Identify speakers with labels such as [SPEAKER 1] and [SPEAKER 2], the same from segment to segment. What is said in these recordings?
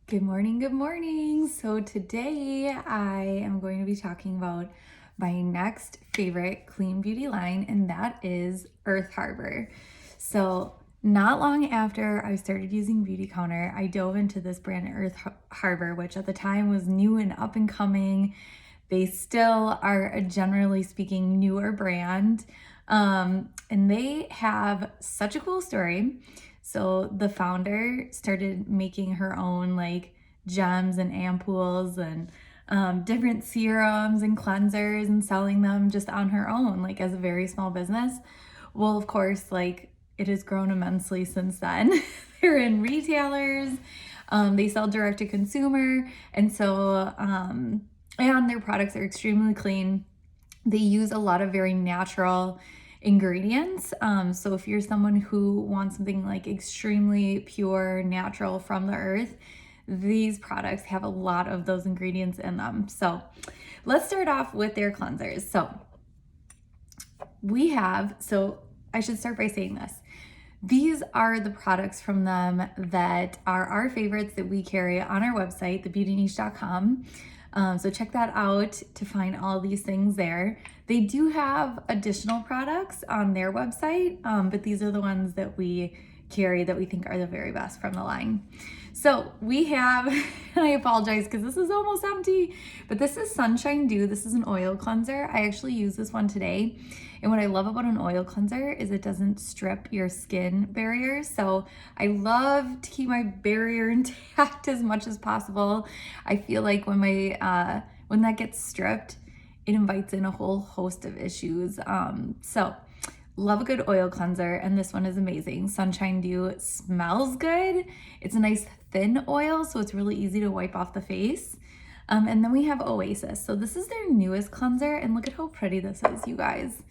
[SPEAKER 1] Good morning, good morning. So today I am going to be talking about my next favorite clean beauty line, and that is Earth Harbor. So not long after I started using Beauty Counter, I dove into this brand Earth Harbor, which at the time was new and up and coming. They still are a, generally speaking, newer brand. And they have such a cool story. So the founder started making her own like gems and ampoules and different serums and cleansers and selling them just on her own, like as a very small business. Well, of course, like it has grown immensely since then. They're in retailers, they sell direct to consumer, and so and their products are extremely clean. They use a lot of very natural ingredients. So if you're someone who wants something like extremely pure, natural from the earth, these products have a lot of those ingredients in them. So let's start off with their cleansers. So I should start by saying this. These are the products from them that are our favorites that we carry on our website, thebeautyniche.com. So check that out to find all these things there. They do have additional products on their website, but these are the ones that we carry that we think are the very best from the line. So we have, and I apologize because this is almost empty, but this is Sunshine Dew. This is an oil cleanser. I actually use this one today. And what I love about an oil cleanser is it doesn't strip your skin barrier. So I love to keep my barrier intact as much as possible. I feel like when that gets stripped, it invites in a whole host of issues. So love a good oil cleanser, and this one is amazing. Sunshine Dew smells good. It's a nice thin oil, so it's really easy to wipe off the face. And then we have Oasis. So this is their newest cleanser, and look at how pretty this is, you guys.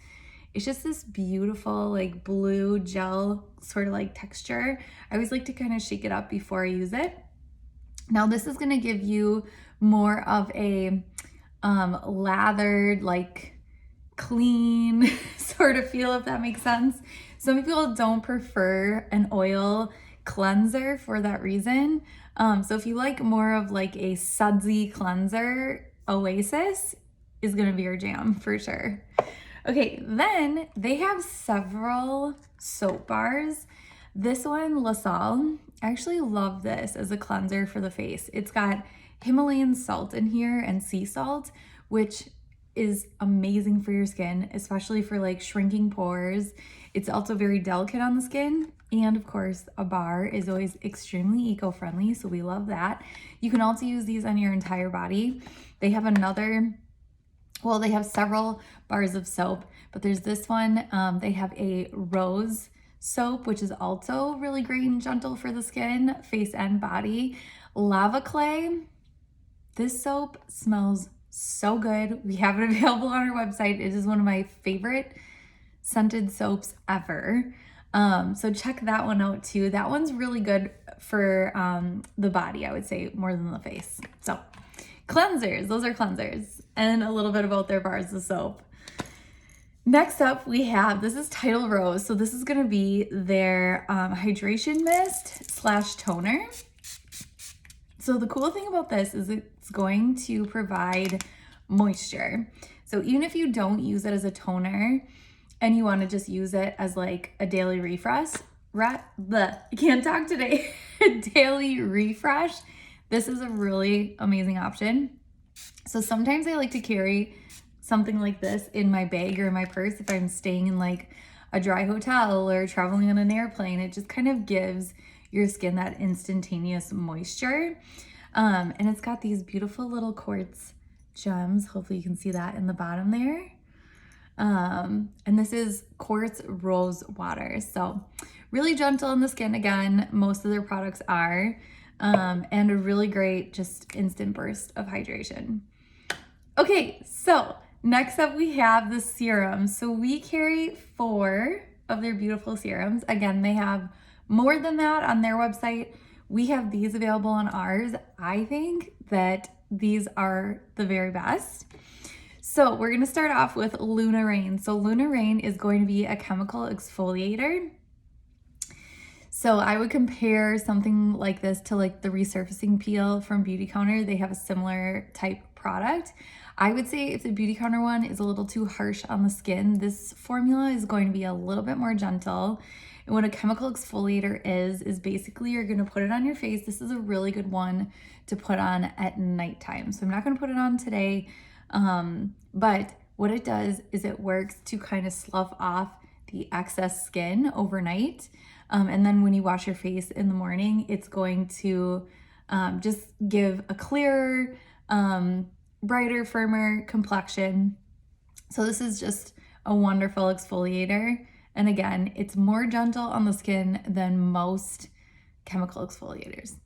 [SPEAKER 1] It's just this beautiful like blue gel sort of like texture. I always like to kind of shake it up before I use it. Now this is going to give you more of a lathered, like clean sort of feel, if that makes sense. Some people don't prefer an oil cleanser for that reason. So if you like more of like a sudsy cleanser, Oasis is going to be your jam for sure. Okay, then they have several soap bars. This one, La Salle, I actually love this as a cleanser for the face. It's got Himalayan salt in here and sea salt, which is amazing for your skin, especially for like shrinking pores. It's also very delicate on the skin. And of course, a bar is always extremely eco-friendly, so we love that. You can also use these on your entire body. They have they have several bars of soap, but there's this one. They have a rose soap, which is also really great and gentle for the skin, face and body. Lava Clay. This soap smells so good. We have it available on our website. It is one of my favorite scented soaps ever. So check that one out too. That one's really good for the body, I would say, more than the face. So cleansers, those are cleansers, and a little bit about their bars of soap. Next up, we have, this is Tidal Rose. So this is going to be their hydration mist / toner. So the cool thing about this is it's going to provide moisture. So even if you don't use it as a toner and you want to just use it as like a daily refresh, I can't talk today, a daily refresh, this is a really amazing option. So sometimes I like to carry something like this in my bag or in my purse if I'm staying in like a dry hotel or traveling on an airplane. It just kind of gives your skin that instantaneous moisture. And it's got these beautiful little quartz gems. Hopefully you can see that in the bottom there. And this is quartz rose water. So really gentle on the skin again. Most of their products are. And a really great just instant burst of hydration. Okay, so next up we have the serums. So we carry 4 of their beautiful serums. Again, they have more than that on their website. We have these available on ours. I think that these are the very best. So we're gonna start off with Luna Rain. So Luna Rain is going to be a chemical exfoliator. So I would compare something like this to like the resurfacing peel from Beauty Counter. They have a similar type product. I would say if the Beauty Counter one is a little too harsh on the skin, this formula is going to be a little bit more gentle. And what a chemical exfoliator is basically you're gonna put it on your face. This is a really good one to put on at nighttime. So I'm not gonna put it on today, but what it does is it works to kind of slough off the excess skin overnight. And then when you wash your face in the morning, it's going to just give a clearer, brighter, firmer complexion. So this is just a wonderful exfoliator. And again, it's more gentle on the skin than most chemical exfoliators.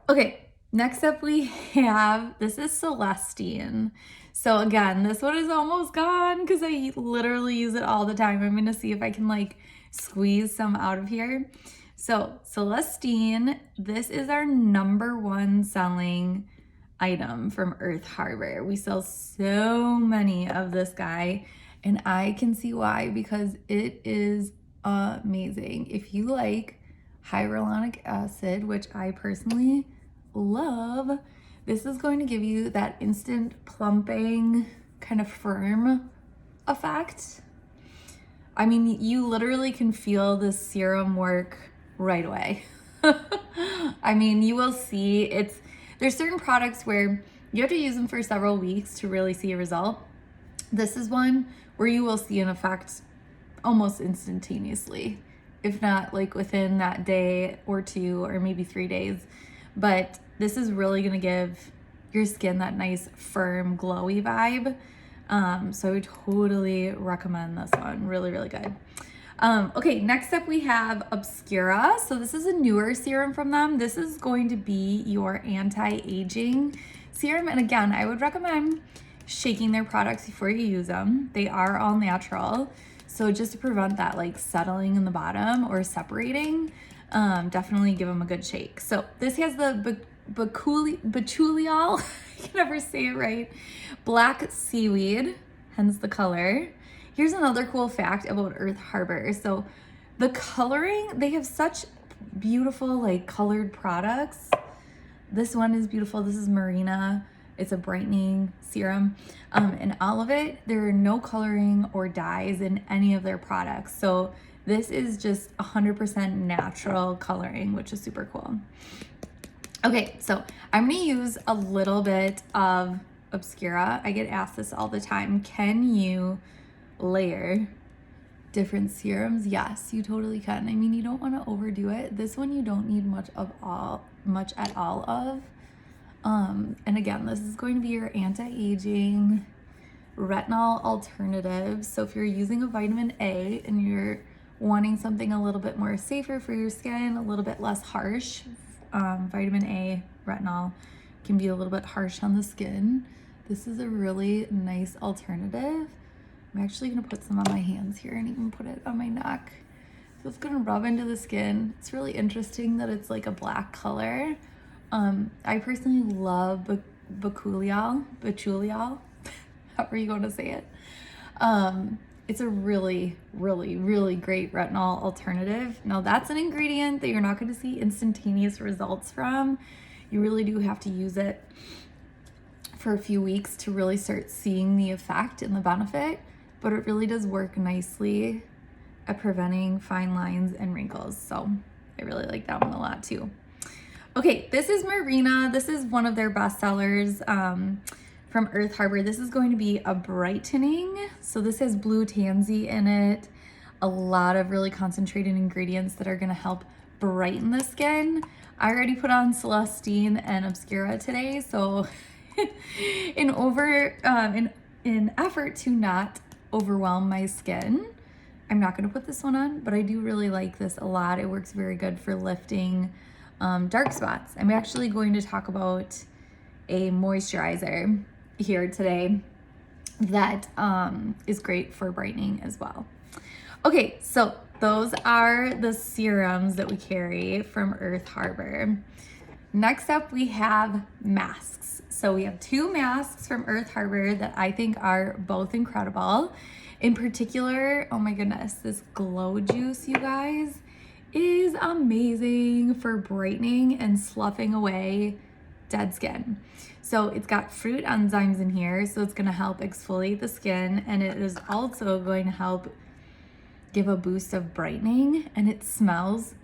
[SPEAKER 1] Okay, next up we have, this is Celestine. So again, this one is almost gone because I literally use it all the time. I'm gonna see if I can like squeeze some out of here. So Celestine, this is our #1 selling item from Earth Harbor. We sell so many of this guy, and I can see why, because it is amazing. If you like hyaluronic acid, which I personally love, this is going to give you that instant plumping, kind of firm effect. I mean, you literally can feel the serum work right away. I mean, you will see there's certain products where you have to use them for several weeks to really see a result. This is one where you will see an effect almost instantaneously, if not like within that day or 2 or maybe 3 days. But this is really gonna give your skin that nice, firm, glowy vibe. So I would totally recommend this one. Really, really good. Okay, next up we have Obscura. So this is a newer serum from them. This is going to be your anti-aging serum. And again, I would recommend shaking their products before you use them. They are all natural. So just to prevent that like settling in the bottom or separating, definitely give them a good shake. So this has the Baculiol, I can never say it right, black seaweed, hence the color. Here's another cool fact about Earth Harbor. So the coloring, they have such beautiful like colored products. This one is beautiful. This is Marina. It's a brightening serum. And all of it, there are no coloring or dyes in any of their products. So this is just 100% natural coloring, which is super cool. Okay, so I'm gonna use a little bit of Obscura. I get asked this all the time. Can you layer different serums? Yes, you totally can. I mean, you don't want to overdo it. This one you don't need much at all of. And again, this is going to be your anti-aging retinol alternative. So if you're using a vitamin A and you're wanting something a little bit more safer for your skin, a little bit less harsh, vitamin A retinol can be a little bit harsh on the skin. This is a really nice alternative. I'm actually gonna put some on my hands here and even put it on my neck. So it's gonna rub into the skin. It's really interesting that it's like a black color. I personally love Baculiol, however you want to say it. It's a really, really, really great retinol alternative. Now that's an ingredient that you're not going to see instantaneous results from. You really do have to use it for a few weeks to really start seeing the effect and the benefit, but it really does work nicely at preventing fine lines and wrinkles. So I really like that one a lot too. Okay, this is Marina. This is one of their best sellers from Earth Harbor. This is going to be a brightening. So this has blue tansy in it, a lot of really concentrated ingredients that are gonna help brighten the skin. I already put on Celestine and Obscura today, so in effort to not overwhelm my skin, I'm not gonna put this one on, but I do really like this a lot. It works very good for lifting dark spots. I'm actually going to talk about a moisturizer here today that is great for brightening as well. Okay, so those are the serums that we carry from Earth Harbor. Next up, we have masks. So we have 2 masks from Earth Harbor that I think are both incredible. In particular, oh my goodness, this Glow Juice, you guys, is amazing for brightening and sloughing away dead skin. So it's got fruit enzymes in here, so it's going to help exfoliate the skin, and it is also going to help give a boost of brightening, and it smells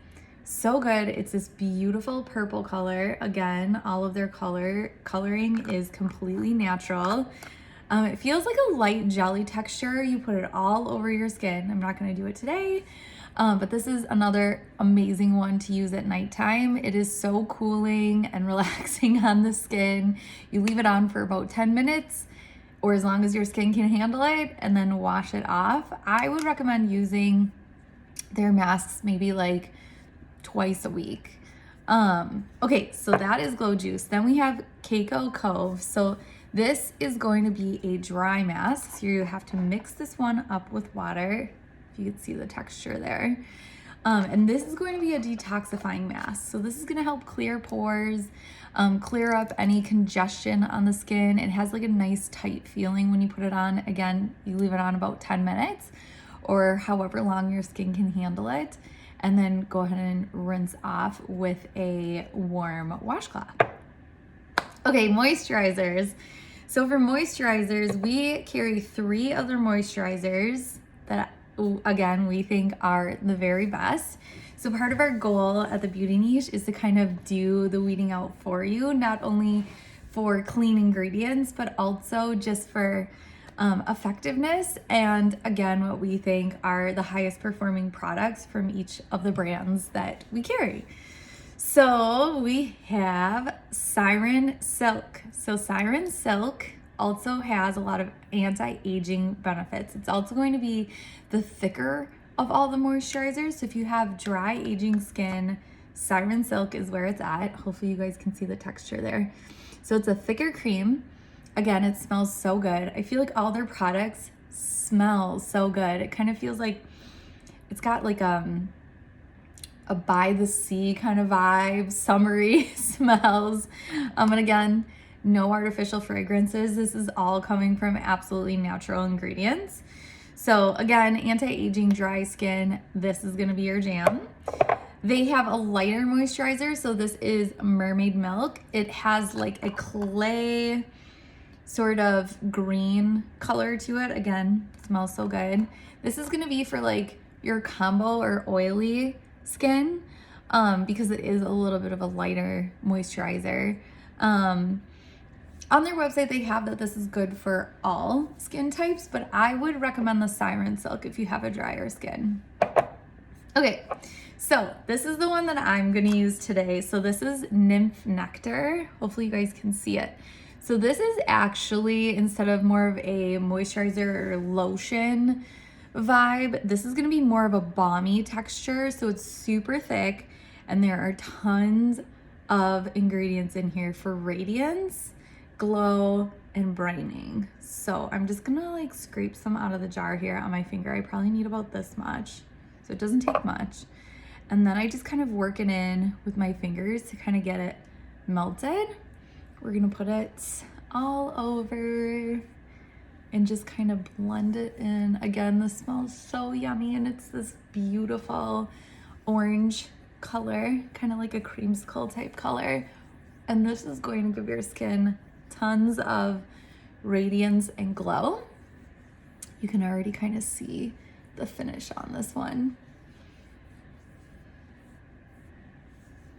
[SPEAKER 1] so good. It's this beautiful purple color. Again, all of their coloring is completely natural. It feels like a light jelly texture. You put it all over your skin. I'm not going to do it today, but this is another amazing one to use at nighttime. It is so cooling and relaxing on the skin. You leave it on for about 10 minutes or as long as your skin can handle it, and then wash it off. I would recommend using their masks maybe like twice a week. Okay, so that is Glow Juice. Then we have Keiko Cove. So this is going to be a dry mask. So you have to mix this one up with water. If you can see the texture there. And this is going to be a detoxifying mask. So this is going to help clear pores, clear up any congestion on the skin. It has like a nice tight feeling when you put it on. Again, you leave it on about 10 minutes or however long your skin can handle it. And then go ahead and rinse off with a warm washcloth. Okay, moisturizers. So for moisturizers, we carry 3 other moisturizers that, again, we think are the very best. So part of our goal at the Beauty Niche is to kind of do the weeding out for you, not only for clean ingredients, but also just for effectiveness. And again, what we think are the highest performing products from each of the brands that we carry. So we have Siren Silk. So Siren Silk also has a lot of anti-aging benefits. It's also going to be the thicker of all the moisturizers. So if you have dry aging skin, Siren Silk is where it's at. Hopefully you guys can see the texture there. So it's a thicker cream. Again, it smells so good. I feel like all their products smell so good. It kind of feels like it's got like a by the sea kind of vibe, summery smells. And again, no artificial fragrances. This is all coming from absolutely natural ingredients. So again, anti-aging dry skin, this is gonna be your jam. They have a lighter moisturizer. So this is Mermaid Milk. It has like a clay sort of green color to it. Again, smells so good. This is gonna be for like your combo or oily skin, because it is a little bit of a lighter moisturizer. On their website, they have that this is good for all skin types, but I would recommend the Siren Silk if you have a drier skin. Okay, so this is the one that I'm gonna use today. So this is Nymph Nectar. Hopefully you guys can see it. So this is actually, instead of more of a moisturizer or lotion vibe, this is gonna be more of a balmy texture. So it's super thick, and there are tons of ingredients in here for radiance, glow, and brightening. So I'm just gonna like scrape some out of the jar here on my finger. I probably need about this much, so it doesn't take much. And then I just kind of work it in with my fingers to kind of get it melted. We're gonna put it all over and just kind of blend it in. Again, this smells so yummy, and it's this beautiful orange color, kind of like a creamsicle type color. And this is going to give your skin tons of radiance and glow. You can already kind of see the finish on this one.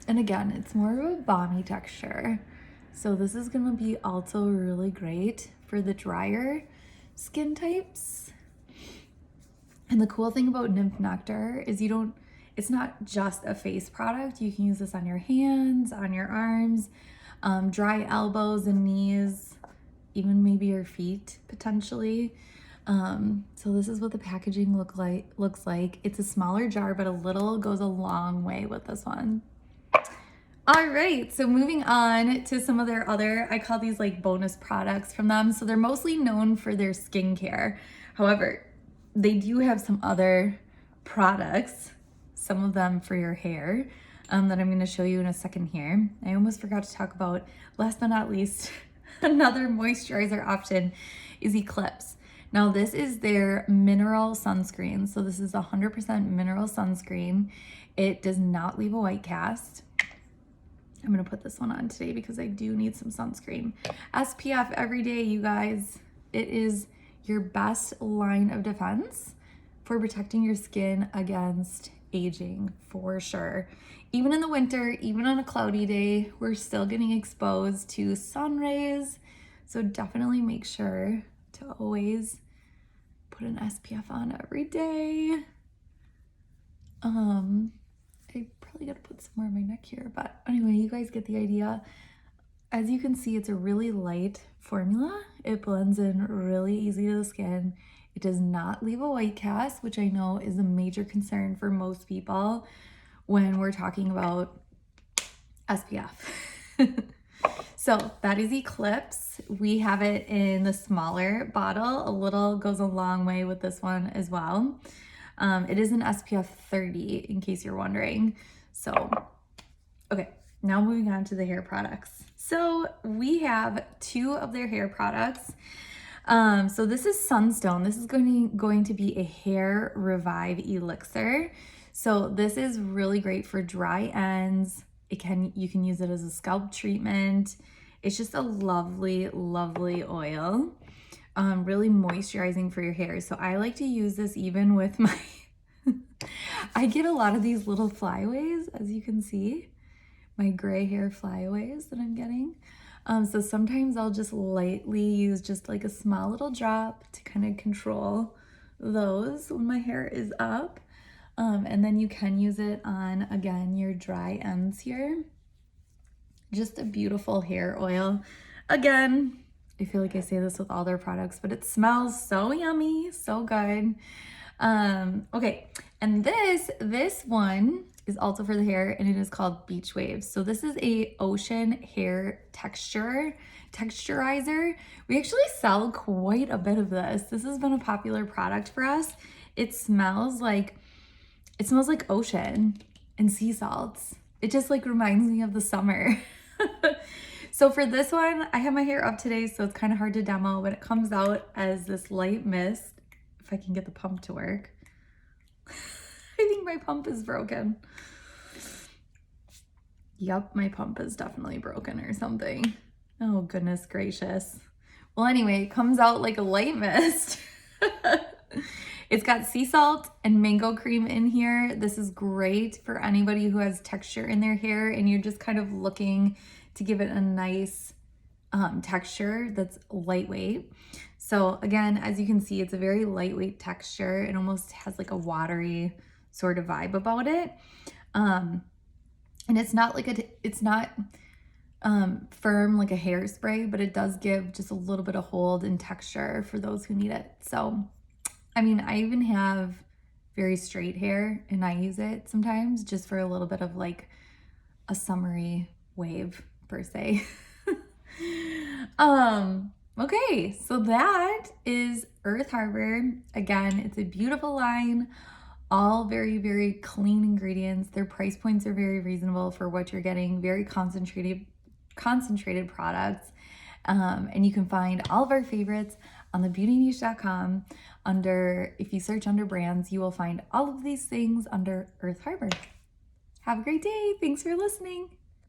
[SPEAKER 1] And again, it's more of a balmy texture. So this is gonna be also really great for the drier skin types. And the cool thing about Nymph Nectar is it's not just a face product. You can use this on your hands, on your arms, dry elbows and knees, even maybe your feet potentially. So this is what the packaging looks like. It's a smaller jar, but a little goes a long way with this one. All right, so moving on to some of their other, I call these like bonus products from them. So they're mostly known for their skincare. However, they do have some other products, some of them for your hair, that I'm gonna show you in a second here. I almost forgot to talk about, last but not least, another moisturizer option is Eclipse. Now this is their mineral sunscreen. So this is 100% mineral sunscreen. It does not leave a white cast. I'm gonna put this one on today because I do need some sunscreen. SPF every day, you guys. It is your best line of defense for protecting your skin against aging, for sure. Even in the winter, even on a cloudy day, we're still getting exposed to sun rays. So definitely make sure to always put an SPF on every day. I probably gotta put some more on my neck here, but anyway, you guys get the idea. As you can see, it's a really light formula. It blends in really easy to the skin. It does not leave a white cast, which I know is a major concern for most people when we're talking about SPF. So that is Eclipse. We have it in the smaller bottle. A little goes a long way with this one as well. It is an SPF 30 in case you're wondering. So, okay, now moving on to the hair products. So we have 2 of their hair products. So this is Sunstone. This is going to be a hair revive elixir. So this is really great for dry ends. You can use it as a scalp treatment. It's just a lovely, lovely oil. Really moisturizing for your hair. So I like to use this even with my, I get a lot of these little flyaways, as you can see, my gray hair flyaways that I'm getting. So sometimes I'll just lightly use just like a small little drop to kind of control those when my hair is up. And then you can use it on, again, your dry ends here. Just a beautiful hair oil. Again, I feel like I say this with all their products, but it smells so yummy, so good. Okay, and this one is also for the hair, and it is called Beach Waves. So this is a ocean hair texturizer. We actually sell quite a bit of this. This has been a popular product for us. It smells like ocean and sea salts. It just like reminds me of the summer. So for this one, I have my hair up today, so it's kind of hard to demo, but it comes out as this light mist. If I can get the pump to work. I think my pump is broken. Yep, my pump is definitely broken or something. Oh, goodness gracious. Well, anyway, it comes out like a light mist. It's got sea salt and mango cream in here. This is great for anybody who has texture in their hair and you're just kind of looking to give it a nice texture that's lightweight. So again, as you can see, it's a very lightweight texture. It almost has like a watery sort of vibe about it. And it's not like firm like a hairspray, but it does give just a little bit of hold and texture for those who need it. So, I mean, I even have very straight hair and I use it sometimes just for a little bit of like a summery wave per se. Okay, so that is Earth Harbor. Again, it's a beautiful line, all very, very clean ingredients. Their price points are very reasonable for what you're getting, very concentrated products. And you can find all of our favorites on thebeautyniche.com. If you search under brands, you will find all of these things under Earth Harbor. Have a great day. Thanks for listening.